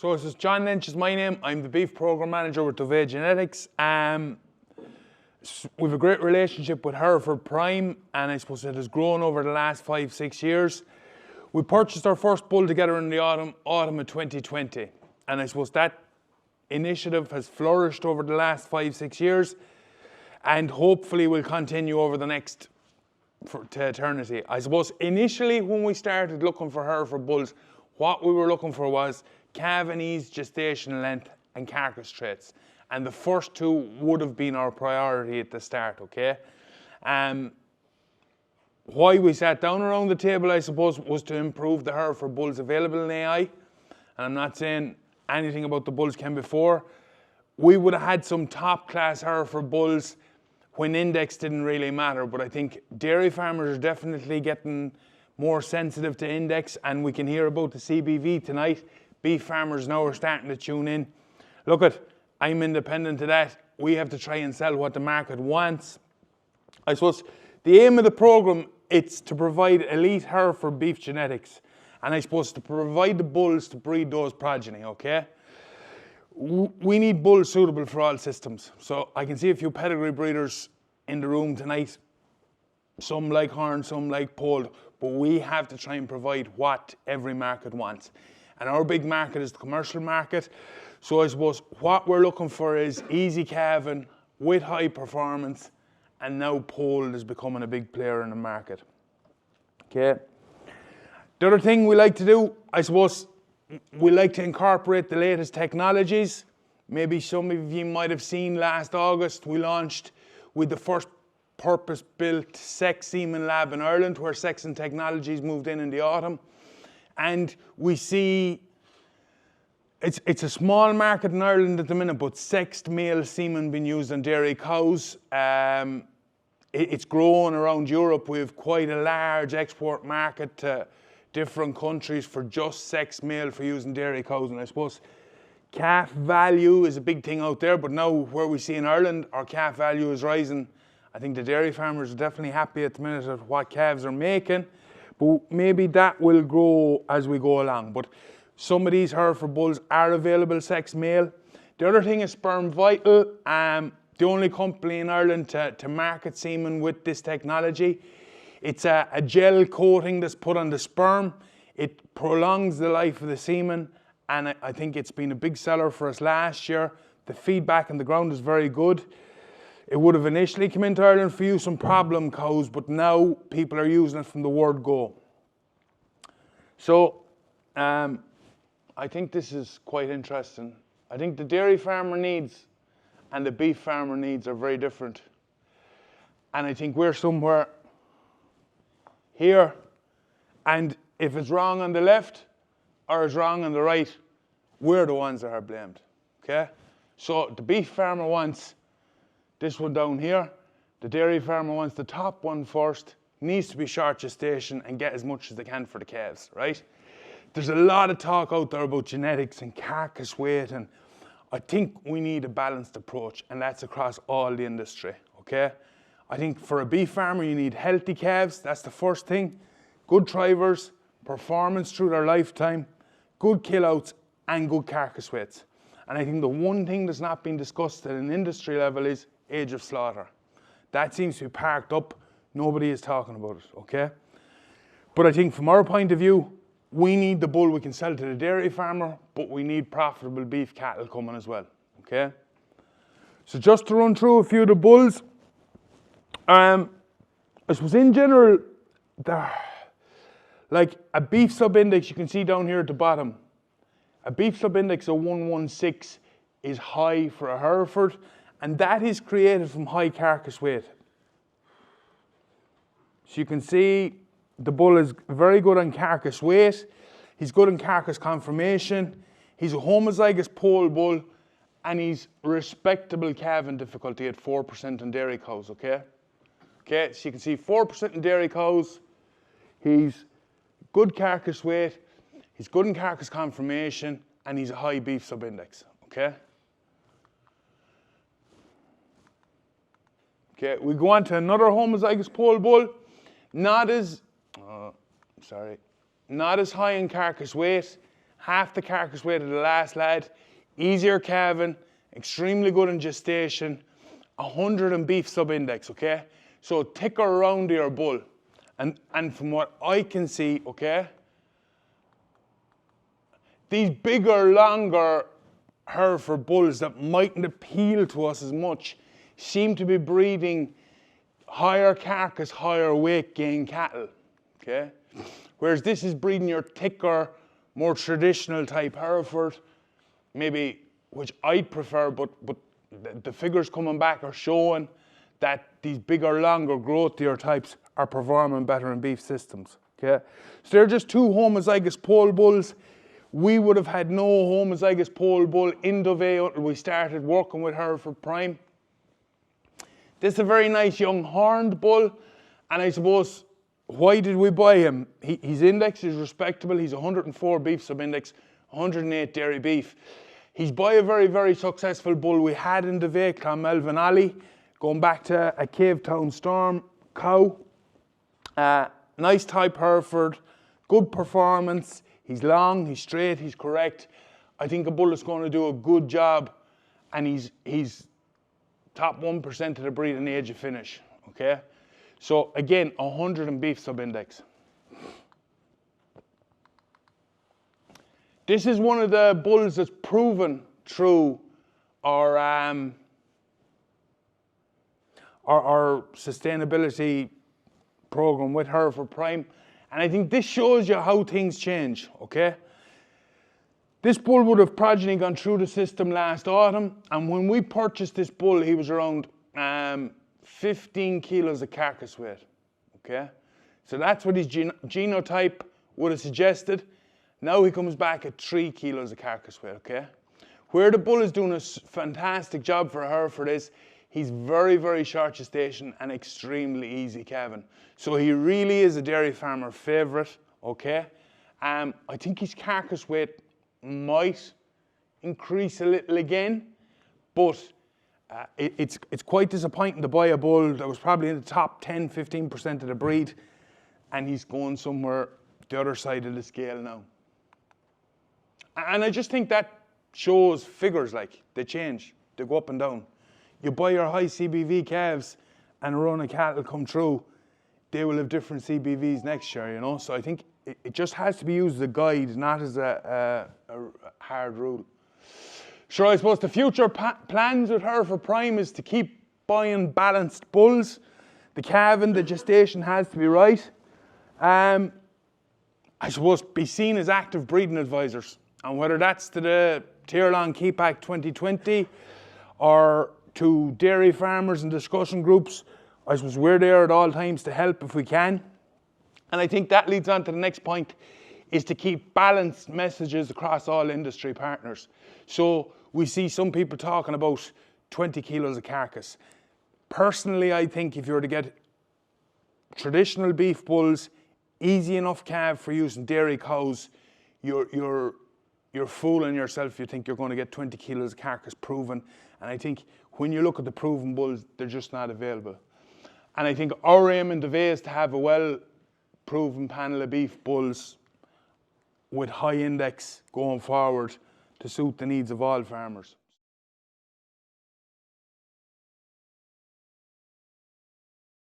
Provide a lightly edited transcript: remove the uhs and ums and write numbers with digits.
So this is John Lynch is my name. I'm the beef program manager with Dovea Genetics. We have a great relationship with Hereford Prime, and I suppose it has grown over the last 5-6 years. We purchased our first bull together in the autumn of 2020, and I suppose that initiative has flourished over the last 5-6 years, and hopefully will continue over the next to eternity. I suppose initially when we started looking for Hereford bulls, what we were looking for was calving ease, gestation length, and carcass traits. And the first two would have been our priority at the start, okay? Why we sat down around the table, I suppose, was to improve the Hereford bulls available in AI. And I'm not saying anything about the bulls came before. We would have had some top-class Hereford bulls when index didn't really matter, but I think dairy farmers are definitely getting more sensitive to index, and we can hear about the CBV tonight. Beef farmers now are starting to tune in. Look, I'm independent of that. We have to try and sell what the market wants. I suppose the aim of the program, it's to provide elite Hereford beef genetics, and I suppose to provide the bulls to breed those progeny, okay? We need bulls suitable for all systems. So I can see a few pedigree breeders in the room tonight. Some like horn, some like polled, but we have to try and provide what every market wants. And our big market is the commercial market. So I suppose what we're looking for is easy calving with high performance, and now polled is becoming a big player in the market. Okay. The other thing we like to do, I suppose, we like to incorporate the latest technologies. Maybe some of you might have seen last August, we launched with the first purpose-built sex semen lab in Ireland, where sex and technologies moved in the autumn. And we see it's a small market in Ireland at the minute, but sexed male semen being used on dairy cows. It's growing around Europe. We have quite a large export market to different countries for just sex male for using dairy cows. And I suppose calf value is a big thing out there, but now where we see in Ireland, our calf value is rising. I think the dairy farmers are definitely happy at the minute at what calves are making, but maybe that will grow as we go along. But some of these Hereford bulls are available sex male. The other thing is SpermVital, the only company in Ireland to market semen with this technology. It's a gel coating that's put on the sperm. It prolongs the life of the semen, and I think it's been a big seller for us last year. The feedback on the ground is very good. It would have initially come into Ireland for use on problem cows, but now people are using it from the word go. So I think this is quite interesting. I think the dairy farmer needs and the beef farmer needs are very different. And I think we're somewhere here, and if it's wrong on the left or it's wrong on the right, we're the ones that are blamed, okay? So the beef farmer wants this one down here, the dairy farmer wants the top one first, needs to be short gestation and get as much as they can for the calves, right? There's a lot of talk out there about genetics and carcass weight, and I think we need a balanced approach, and that's across all the industry, okay? I think for a beef farmer, you need healthy calves. That's the first thing. Good drivers, performance through their lifetime, good kill-outs, and good carcass weights. And I think the one thing that's not been discussed at an industry level is age of slaughter. That seems to be parked up. Nobody is talking about it, okay? But I think from our point of view, we need the bull we can sell to the dairy farmer, but we need profitable beef cattle coming as well, okay? So just to run through a few of the bulls, I suppose in general, like a beef sub-index, you can see down here at the bottom, a beef sub-index of 116 is high for a Hereford, and that is created from high carcass weight. So you can see the bull is very good on carcass weight, he's good on carcass conformation, he's a homozygous pole bull, and he's respectable calving difficulty at 4% on dairy cows, okay? Okay, so you can see 4% in dairy cows, he's good carcass weight, he's good in carcass conformation, and he's a high beef sub-index, okay? Okay, we go on to another homozygous pole bull, not as high in carcass weight, half the carcass weight of the last lad, easier calving, extremely good in gestation, 100 in beef sub-index, okay? So thicker, roundier bull. And from what I can see, okay, these bigger, longer Hereford bulls that mightn't appeal to us as much seem to be breeding higher carcass, higher weight gain cattle, okay? Whereas this is breeding your thicker, more traditional type Hereford, maybe, which I'd prefer, but the figures coming back are showing that these bigger, longer, growthier types are performing better in beef systems, okay? So they're just two homozygous pole bulls. We would have had no homozygous pole bull in Dovea until we started working with Hereford Prime. This is a very nice young horned bull, and I suppose, why did we buy him? His index is respectable. He's 104 beef sub-index, 108 dairy beef. He's by a very, very successful bull we had in Dovea called Melvin Alley, going back to a Cave Town Storm cow. Nice type Hereford, good performance. He's long, he's straight, he's correct. I think a bull is going to do a good job, and he's top 1% of the breed in age of finish, okay? So again, 100 in beef sub-index. This is one of the bulls that's proven through our sustainability program with Hereford Prime. And I think this shows you how things change, okay? This bull would have progeny gone through the system last autumn, and when we purchased this bull, he was around 15 kilos of carcass weight, okay? So that's what his genotype would have suggested. Now he comes back at 3 kilos of carcass weight, okay? Where the bull is doing a fantastic job for Hereford is he's very, very short gestation and extremely easy calving. So he really is a dairy farmer favourite, okay? I think his carcass weight might increase a little again, but it's quite disappointing to buy a bull that was probably in the top 10, 15% of the breed, and he's going somewhere the other side of the scale now. And I just think that shows figures, like, they change, they go up and down. You buy your high CBV calves and a run of cattle come through, they will have different CBVs next year, you know? So I think it just has to be used as a guide, not as a hard rule. Sure, I suppose the future plans with Hereford Prime is to keep buying balanced bulls. The calving, the gestation has to be right. I suppose be seen as active breeding advisors. And whether that's to the Tier-Long Keepack 2020 or to dairy farmers and discussion groups, I suppose we're there at all times to help if we can. And I think that leads on to the next point, is to keep balanced messages across all industry partners. So we see some people talking about 20 kilos of carcass. Personally, I think if you were to get traditional beef bulls, easy enough calf for using dairy cows, you're fooling yourself if you think you're going to get 20 kilos of carcass proven. And I think when you look at the proven bulls, they're just not available. And I think our aim in Dovea is to have a well-proven panel of beef bulls with high index going forward to suit the needs of all farmers.